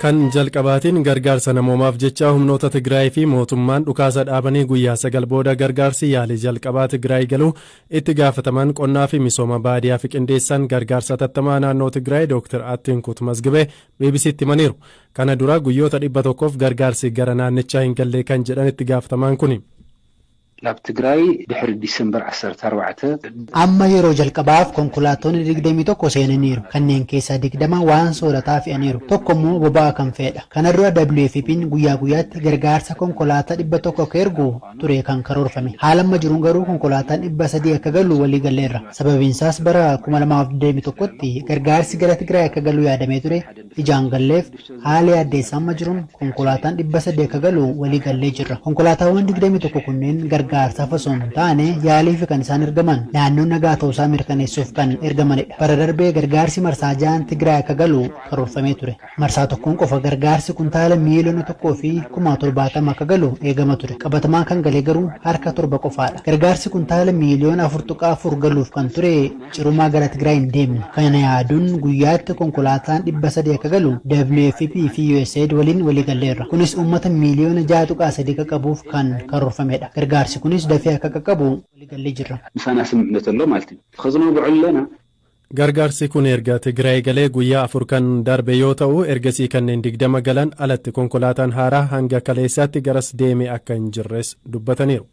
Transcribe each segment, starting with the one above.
Kan jalqabaatiin gargaarsa namoomaaf jecha humnoota Tigraay fi mootummaan dhukaasa dhaabanii guyyaa 9 booda gargaarsi yaalii jalqabaa Tigraay galuu itti gaafataman qonnaa fi misooma baadiyaa fi qindeessan gargaarsa tattamaa naannoo Tigraay Dr. Attinkut Mazgibee BBC'tti himaniiru. Kana dura guyyoota 100f gargaarsi gara naannichaa hin galle kan jedhan itti gaafatamaan kuni. Laab Tigraay bixir Disembar 14 amma yeroo jalqabaaf konkolaattonni 21 seenaniiru kanneen keessaa 20 waan soorataa fe'aniiru tokko immoo boba'aa kan fe'edha. Kana dura WFP'n guyyaa guyyaatti gargaarsa konkolaataa 100 akka ergu ture kan karoorfame. Haala amma jiruun garuu konkolaataan 300 akka galu walii galleerra. Sababiin isaas bara 2021tti gargaarsi gara Tigraay akka galu yaadamee ture ijaan galleef haala yaaddeessaa amma jiruun konkolaataan 300 akka galu walii gallee jirra. Konkolaataawwan 21 kunneen gargaarsaaf osoo hin taane yaaliif kan isaan ergaman naannoon nagaa ta'uusaa mirkaneessuuf kan ergamanidha. Bara darbee gargaarsi marsaa 6 Tigraay akka galu karoorfamee ture. Marsaa tokkoon qofa gargaarsi kuntaala miiliyoona 1,70 akka galu eegama ture. Qabatamaan kan galee garuu harka 7 qofaadha. Gargaarsi kuntaala miiliyoona 4.4 galuuf kan ture cirumaa gara Tigraay hin deemne. Kana yaaduun guyyaatti konkolaataan 300 akka galu WFP fi USAID waliin walii galleerra. Kunis uummata miiliyoona 6.3 qabuuf kan karoorfamedha. Gargaarsi kunis dafee akka qaqqabu waliigallee jirra. Gargaarsi kun erga Tigraay galee guyyaa 4 kan darbe yoo ta'u ergasii kanneen 20 galan alatti konkolaataan haaraa hanga kaleessaatti garas deeme akka hin jirres dubbataniiru.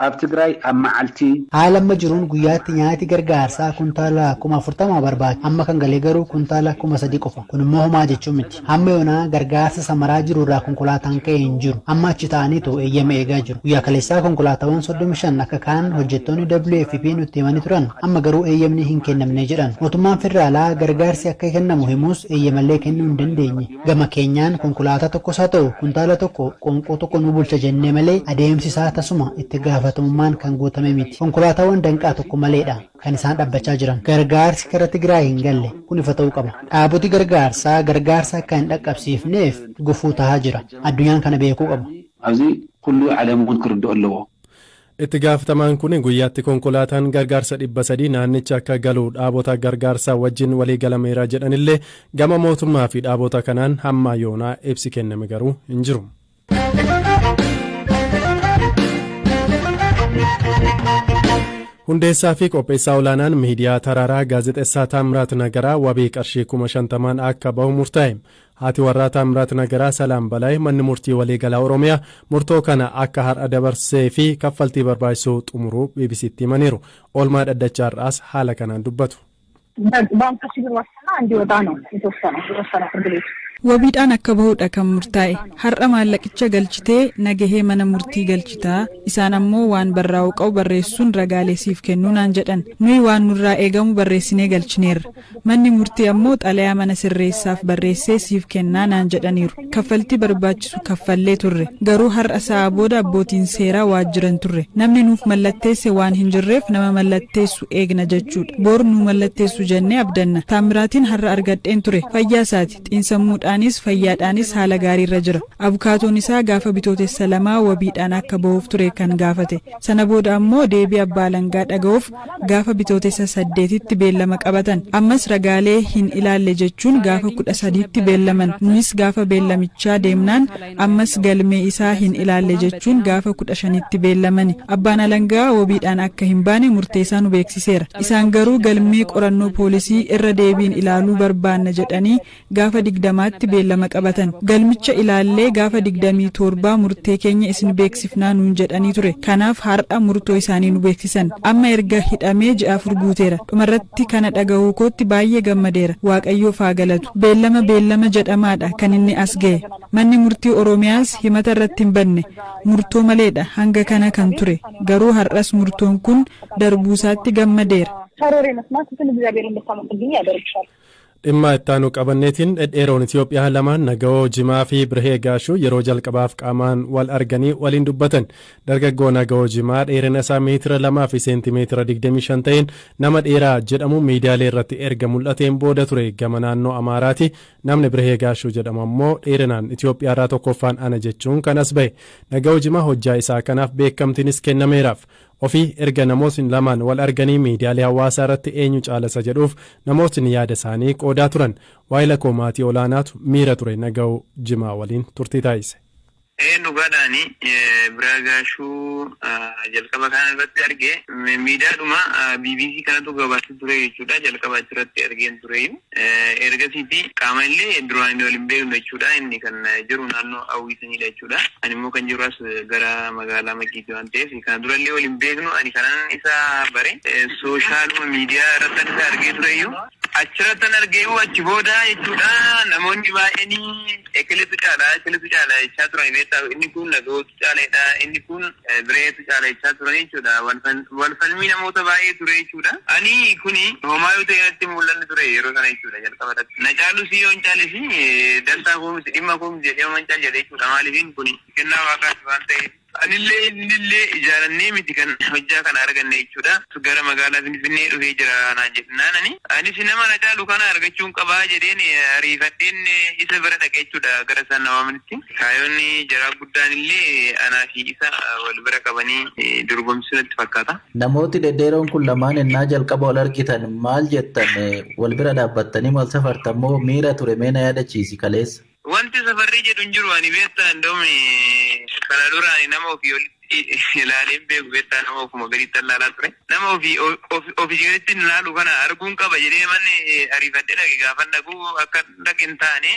Ab Tigraay amma alti haala amma jiruun guyyaatti nyaati gargaarsaa kuntaala 40,000 barbaada. Amma kan galee garuu kuntaala 3,000 qofa. Kun immoo homaa jechuun miti. Amma yoonaa gargaarsa samaraa jiru irraa konkolaataan ka'ee hin jiru. Amma achi ta'aniitu eeyyama eegaa jiru. Guyyaa kaleessaa konkolaataawwan 35 akka kaan hojjettoonni WFP nutti himanii turan. Amma garuu eeyyamni hin kennamne jedhan. Mootummaan federaalaa gargaarsi akka kennamu himus eeyyamallee kennuu hin dandeenye. Gama keenyaan konkolaataa tokkos haa ta'u kuntaala tokko qonqoo tokko nu bulcha jennee malee adeemsi isaa tasuma itti gaafatamummaan kan guutame miti. Konkolaataawwan danqaa tokko maleedha kan isaan dhaabachaa jiran. Gargaarsi gara Tigraay hin galle kun ifa ta'uu qaba. Dhaaboti gargaarsaa gargaarsa akka hin dhaqqabsiifneef gufuu tahaa jira. Addunyaan kana beekuu qaba. Abzi kullu alamuun kirdu allahu. Itti gaafatamaan kun guyyaatti konkolaataan gargaarsa 300 naannicha akka galu dhaabota gargaarsaa wajjin walii galameera jedhanillee gama mootummaa fi dhaabota kanaan hamma yoonaa ibsi kenname garuu hin jiru. Hundeessaa fi qopheessaa olaanaan miidiyaa Taraaraa gaazexeessaa Taamiraat Nagaraa wabii qarshii 50,000 akka bahu murtaa'e. Haati warraa Taamiraat Nagaraa Salaam Balaay manni murtii waliigalaa Oromiyaa murtoo kana akka har'a dabarsee fi kaffaltii barbaachisu xumuruu BBC'tti himaniiru. Oolmaa dhaddachaarraas haala kanaan dubbatu. Wabiidhaan akka bahudha kan murtaa'e. Har'a maallaqicha galchitee nagahee mana murtii galchitaa isaan ammoo waan barraa'u qabu barreessuun ragaalee siif kennuu naan jedhan. Nuyi waan nurraa eegamu barreessinee galchineerra. Manni murtii ammoo xalayaa mana sirreessaaf barreessee siif kennaa naan jedhaniiru. Kaffaltii barbaachisu kaffallee turre. Garuu har'a sa'a booda abbootiin seeraa waajjiran turre. Namni nuuf mallatteesse waan hin jirreef nama mallatteessu eegna jechuudha. Boor nu mallatteessu jennee abdanna. Taamiraatiin har'a argadheen ture. Fayyaa isaati xiinsammuudha. Fayyaadhaanis haala gaariirra jira. Abukaatoon isaa gaafa bitootessa 2 wabiidhaan akka bahuuf ture kan gaafate. Sana booda ammoo deebii abbaa alangaa dhaga'uuf gaafa bitootessa 8tti beellama qabatan. Ammas ragaalee hin ilaalle jechuun gaafa 13tti beellaman. Nunis gaafa beellamichaa deemnaan ammas galmee isaa hin ilaalle jechuun gaafa 15tti beellamani. Abbaan alangaa wabiidhaan akka hin baane murteessaa nu beeksiseera. Isaan garuu galmee qorannoo poolisii irra deebiin ilaaluu barbaanna jedhanii gaafa 20tti beellama qabatan. Galmicha ilaallee gaafa 27 murtee keenya isin beeksifnaa nuun jedhanii ture. Kanaaf har'a murtoo isaanii nu beeksisan. Amma erga hidhamee ji'a 4 guuteera. Dhumarratti kana dhagahuu kootti baay'ee gammadeera. Waaqayyoof haa galatu. Beellama jedhamaadha kan inni as ga'e. Manni murtii Oromiyaas himata irratti hin banne. Murtoo maleedha hanga kana kan ture. Garuu har'as murtoon kun darbuusaatti gammadeera. Dhimma ittaanu qabanneetiin dhedheeroon Itoophiyaa lamaan Nagahoo Jimaa fi Birhee Gaashuu yeroo jalqabaaf qaamaan wal arganii waliin dubbatan. Dargaggoo Nagahoo Jimaa dheerina isaa meetira 2 fi seentimeetira 25 ta'een nama dheeraa jedhamu miidiyaalee irratti erga mul'ateen booda ture gama naannoo Amaaraati. Namni Birhee Gaashuu jedhamu ammoo dheerinaan Itoophiyaa irraa tokkoffaan ana jechuun kan as bahe. Nagahoo Jimaa hojjaa isaa kanaaf beekamtiinis kennameeraaf. ofii erga namootni lamaan wal arganii miidiyaalee hawaasaa irratti eenyu caalasa jedhuuf namootni yaada isaanii qoodaa turan. Waa'ila koo maatii olaanaatu miira ture Nagahoo Jimaa waliin turtii taasise. Dhugaadhaani Birhaa Gaashuu jalqaba kana irratti argee miidiyaadhuma BBC kanatu gabaasuu ture jechuudha. Jalqaba achirratti argeen ture. Ergasiiti qaama illee duraan waliin beeknu jechuudha. Inni kan jiru naannoo Hawwiisanidha jechuudha. Ani immoo kan jiru as gara magaalaa Makiitii waan ta'eef kan durallee waliin beeknu ani kanan isa bare sooshaal miidiyaa irratti isa argee tureyyuu. Achirratti argee achi booda jechuudha namoonni baay'een eekeletu caalaa jechaa turan beektaa inni kun Nagahootu caaleedha inni kun Bireetu caala jechaa turan jechuudha walfalmii namoota baay'ee ture jechuudha. Ani kuni homaa yoo ta'e natti mul'anne ture yeroo sana jechuudha jalqabarratti. Na caalu si yoo hin caale fi dantaa koomisi dhimma koomisi jedhee homaa hin caale jedhee jechuudha maaliif kuni kennaa waaqaati waan ta'eef. Anillee innillee ijaarannee miti kan hojjaa kana arganne jechuudha. Gara magaalaa Finfinnee dhufee jira naan jedhinaan anis nama na caalu kana argachuun qabaa jedheen ariifadheen isa bira dhaqee jechuudha gara isaan nawaamanitti. Kaayoonni jaraa guddaan illee anaa fi isa wal bira qabanii dorgomsuutti fakkaata. Namooti dhedheeroon kun lamaan ennaa jalqaba wal argitan maal jettan wal bira dhaabbattanii wal safartan moo miira ture mee na yaadachiisi kaleessa? Wanti safarrii jedhu hin jiru ani beektaa indoomni kana duraan nama ofii walitti ilaaleen beeku beektaa nama ofuma gaditti ilaalaa ture. Nama ofii gaditti ilaalu kana arguun qaba jedhee manni ariifadhee dhaqe gaafan dhaqu akka dhaqe hin taane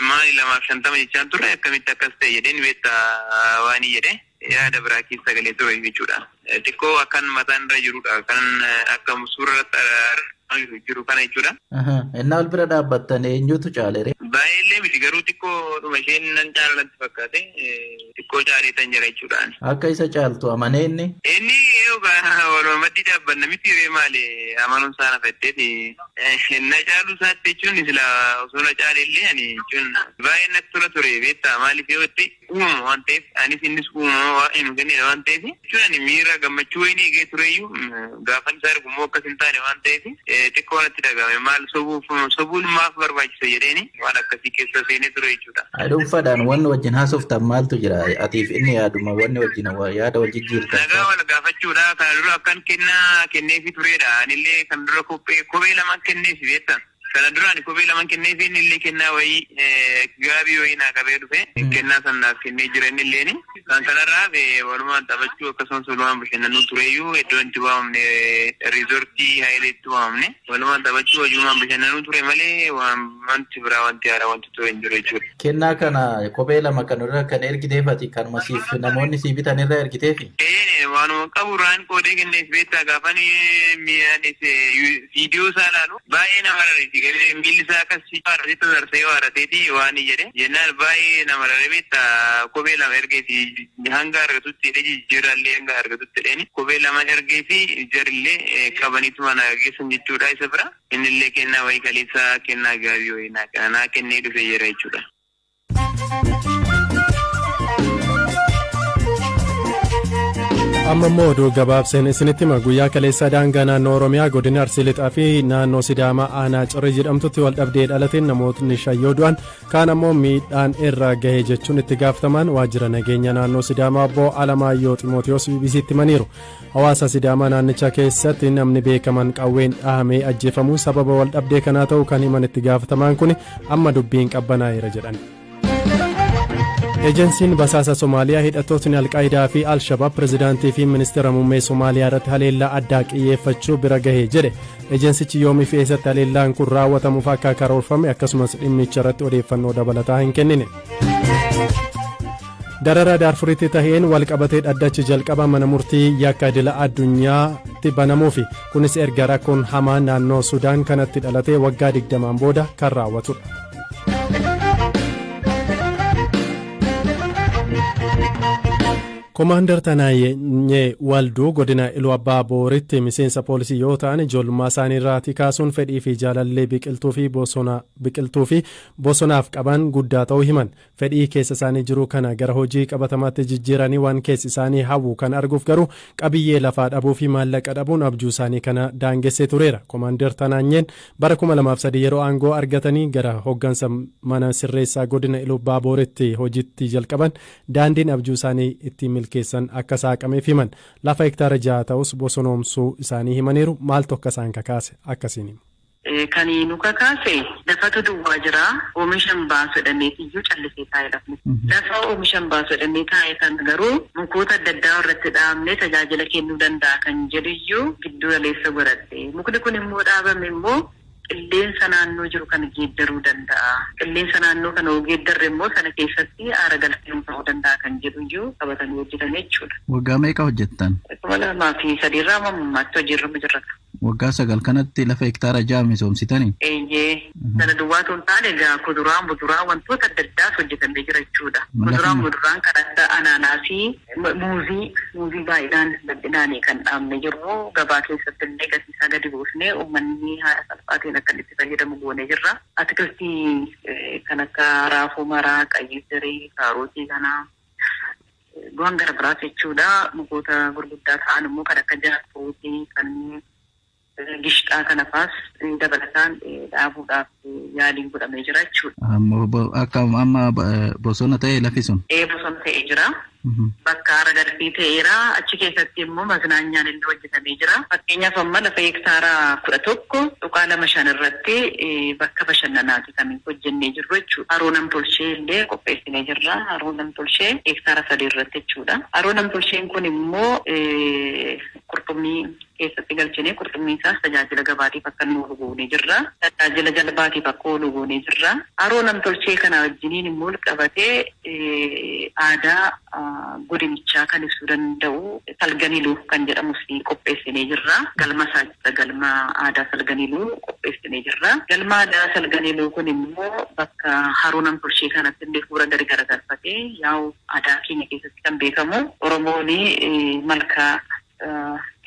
maali 250 jechaan ture akkamitti akkas ta'e jedheen beektaa waanii jedhee yaada biraa keessa galee ture jechuudha. Xiqqoo akkan mataan irra jirudha kan akka suura irratti jiru kana jechuudha. Innaa wal bira dhaabbattan eenyutu caalere? Baay'ee miti garuu xiqqoo dhuma isheen nan caalatti fakkaate xiqqoo caaleetan jira jechuudha. Akka isa caaltu amanee inni? Inni walumatti dhaabbanna miti ree maali amanuun isaa nafetteeti. Na caalu isaatti jechuun sila osoo na caalellee ani jechuun baay'ee natti tola ture beektaa maaliif yoo ta'e uumama waan ta'eef anis innis uumama waa hin kennedha waan ta'eef jechuun ani miira gammachuu wayii eegee tureyyuu gaafan isaa argu immoo akkas hin taane waan ta'eef xiqqoo natti dhagahame maal sobuun maaf barbaachisa jedheeni waan akkasii keessa seenee ture jechuudha. Dhuunfaadhaan wanni wajjin haasoftan maaltu jira? Atiif inni yaaduma wanni wajjin yaada wal jijjiirtan. Nagaa wal gaafachuudha kana dura akkan kennaa kenneefi turedha anillee kan dura kophee lama kenneefi beektan. Kana duraan kophee lama kenneefi innillee kennaa wayii gaabii wayii naa qabee dhufe kennaa sannaaf kennee jira innilleeni. Kan kanarraa walumaan taphachuu akkasumas walumaan bashannanuu tureyyuu iddoo itti waamamne riizortii haayileetti waamamne walumaan taphachuu walumaan bashannanuu ture malee wanti biraa wanti haaraa wanti ture hin jiru jechuudha. Kennaa kana kophee lama kanarra kan ergiteefati kan masiif namoonni sii bitan irra ergiteefi? Waanuma qabu raan qoodee kenneef beektaa gaafan viidiyoo isaa ilaalu baay'ee nama rarreeti. Miilli isaa akkasii haarratee tasarsee haarrateeti waan jedhe jennaan baay'ee nama rarree beektaa kophee lama ergeefi hanga argatutti jijjiirraallee hanga argatutti dheeni kophee lama ergeefi jarillee qabaniituma na geessan jechuudha isa bira innillee kennaa wayii kaleessaa kennaa gaabii wayii naa kennee dhufee jira jechuudha. Amma immoo oduu gabaabseen isinitti hima guyyaa kaleessaa daangaa naannoo Oromiyaa godina Arsii Lixaa fi naannoo Sidaamaa aanaa Coree jedhamtutti wal dhabdee dhalateen namootni shayyoo du'an kaan ammoo miidhaan irra gahee jechuun itti gaafatamaan waajjira nageenya naannoo Sidaamaa obbo Alamaayyoo Ximootiyoos BBC'tti himaniiru. Hawaasa Sidaamaa naannicha keessatti namni beekaman qawween dhahamee ajjeefamuu sababa wal dhabdee kanaa ta'uu kan himan itti gaafatamaan kun amma dubbiin qabbanaa'eera jedhan. Ejensiin basaasa Somaaliyaa hidhattootni Alqaayidaa fi Alshabaab pirezidaantii fi ministeera muummee Somaaliyaa irratti haleellaa addaa xiyyeeffachuu bira gahee jedhe. Ejensichi yoomii fi eessatti haleellaan kun raawwatamuuf akka karoorfame akkasumas dhimmicha irratti odeeffannoo dabalataa hin kennine. Darara Daarfuritti taheen walqabatee dhaddachi jalqaba mana murtii yakka idila addunyaatti banamuufi kunis erga rakkoon hamaan naannoo Sudaan kanatti dhalatee waggaa 20 booda kan raawwatudha. Komaander Tanaanyee Walduu godina Iluu Abbaa Booritti miseensa poolisii yoo ta'an ijoollummaa isaanii irraatii kaasuun fedhii fi jaalallee biqiltuu fi bosonaaf qaban guddaa ta'uu himan. Fedhii keessa isaanii jiru kana gara hojii qabatamaatti jijjiiranii waan keessi isaanii hawwu kan arguuf garuu qabiyyee lafaa dhabuu fi maallaqa dhabuun abjuu isaanii kana daangessee tureera. Komaander Tanaanyeen bara 2003 yeroo aangoo argatanii gara hoggansa mana sirreessaa godina Iluu Abbaa Booritti hojiitti jalqaban daandiin abjuu isaanii itti milkeessan akka saaqameef himan. Lafa hektaara 6 ta'us bosonoomsuu isaanii himaniiru. Maaltu akka isaan kakaase akkasiin himu. Kan nu kakaase lafatu duwwaa jira. Oomishan baasudhamee iyyuu callisee taa'e lafni. Lafa oomishan baasudhamee taa'e kan garuu mukoota adda addaa irratti dhaabnee tajaajila kennuu danda'a kan jedhu iyyuu giddu galeessa godhatte. Mukni kun immoo dhaabame immoo qilleensa naannoo jiru kan geeddaruu danda'a. Qilleensa naannoo kana geeddarre immoo sana keessatti aara galfii ta'uu danda'a kan jedhu iyyuu qabatanii hojjetan jechuudha. Waggaa meeqa hojjettan? 2003 irraa mammaatti hojiirra jirra. Waggaa 9 kanatti lafa hektaara 6 misoomsitanii? Eeyyee. Sana duwwaatu hin taane egaa kuduraan muduraa wantoota adda addaas hojjetamee jira jechuudha. Kuduraan muduraan kan akka anaanaasii, muuzii baay'inaan bal'inaan kan dhaabne jirru gabaa keessatti illee gatiisaa gadi buusnee uummanni haala salphaatiin akka itti fayyadamu goonee jirra. Atikiltii kan akka raafuu maraa, qayyiisirii, kaarootii kanaa bu'aan gara biraas jechuudha. Mukoota gurguddaa ta'an immoo kan akka jaarsooti kan gishqaa kana faas dabalataan dhaabuudhaaf yaaliin godhamee jira jechuudha. Akka amma bosona ta'e lafi sun? Bosona ta'ee jira. Bakka aara galfii ta'eera. Achi keessatti immoo masnaanyaan illee hojjetamee jira. Fakkeenyaaf amma lafa hektaara 11.25 irratti bakka bashannanaati kan hojjennee jirru jechuudha. Haroo namtolchee illee qopheessinee jirra. Haroo namtolchee hektaara 3 irratti jechuudha. Haroo namtolcheen kun immoo qurxummii keessatti galchinee qurxummii isaas tajaajila gabaatiif akka nu goonee jirra. Tajaajila jalbaatiif akka oolu goonee jirra. Haroo namtolchee kana wajjiniin immoo qabatee aadaa godinichaa kan ibsuu danda'u salganiluu kan jedhamus qopheessinee jirra. Galma isaa jira. Galma aadaa salganiluu qopheessinee jirra. Galma aadaa salganiluu kun immoo bakka haroo namtolchee kanatti illee fuula gadi garagalfatee yaa'u aadaa keenya keessatti kan beekamu Oromoon malkaa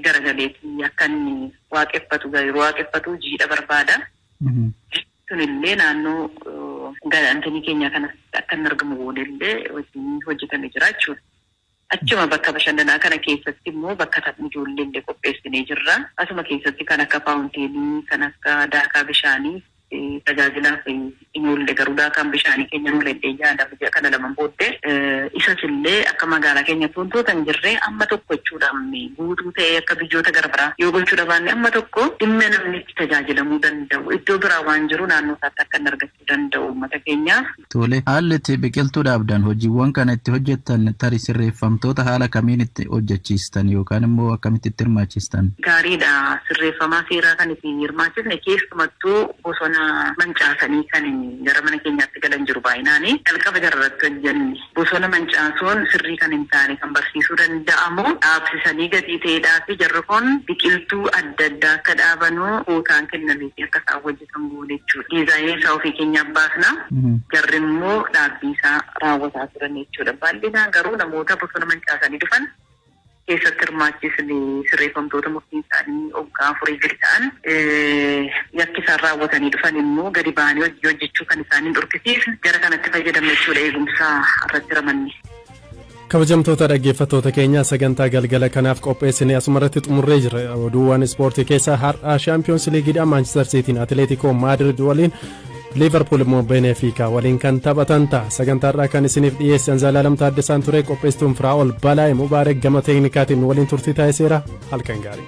garagaleetii akka inni waaqeffatu yeroo waaqeffatu jiidha barbaada. Sunillee naannoo galantii keenya kanas akka inni argamu goonellee hojjetamee jira jechuudha. Achuma bakka bashannanaa kana keessatti immoo bakka taphni ijoollee illee qopheessinee jirra. Asuma keessatti kan akka faawunteelii, kan akka daakaa bishaanii tajaajilaaf ijoollee garuu daakaan bishaanii keenya nuledhee yaadamu kana lamaan booddee isas illee akka magaalaa keenyatti wantoota hin jirre amma tokko jechuudhaan guutuu ta'ee akka biyyoota gara biraa yoo gochuu baanne amma tokko dhimma namni itti tajaajilamuu danda'u iddoo biraa waan jiru naannoo isaatti akka inni argachuu danda'u uummata keenyaaf. Tole haalli itti biqiltuu dhaabdan hojiiwwan kana itti hojjettan tarii sirreeffamtoota haala kamiin itti hojjechiistan yookaan immoo akkamitti itti hirmaachistan? Gaariidha. Sirreeffamaa seeraa kan itti hirmaachisne keessumattuu bosona mancaasanii kan gara mana keenyaatti galan jiru baay'inaani. Jalqaba jararratti hojjenne bosona mancaasuun sirrii kan hin taane kan barsiisuu danda'amu dhaabsisanii gatii ta'eedhaa fi jarri kun biqiltuu adda addaa akka dhaabanuu kootaan kennameefi akka isaan hojjetan goone jechuudha. Diizaayinii isaa ofii keenyaaf baasna. Jarri immoo dhaabbii isaa raawwataa turan jechuudha. Baay'inaan garuu namoota bosona mancaasanii dhufan keessatti hirmaachisne sirreeffamtoota murtii isaanii waggaa 4 gadi ta'an yakki isaan raawwatanii dhufan immoo gadi ba'anii hojii hojjechuu kan isaaniin dhorkisiisu jara kanatti fayyadamne jechuudha eegumsaa irratti ramanne. Kabajamtoota dhaggeeffattoota keenya sagantaa galgala kanaaf qopheessine asumarratti xumurree jira. Oduuwwan ispoortii keessaa har'a Champions Leagueedhaan Manchester Cityin Atletico Madrid waliin Liverpool immoo Benfica waliin kan taphatan ta'a. Sagantaarraa kan isiniif dhiyeessan Zalaalam Taaddasaan ture qopheessituun Firaa'ol Balaay Mubaarak gama teeknikaatiin waliin turtii taasiseera. Halkan gaarii.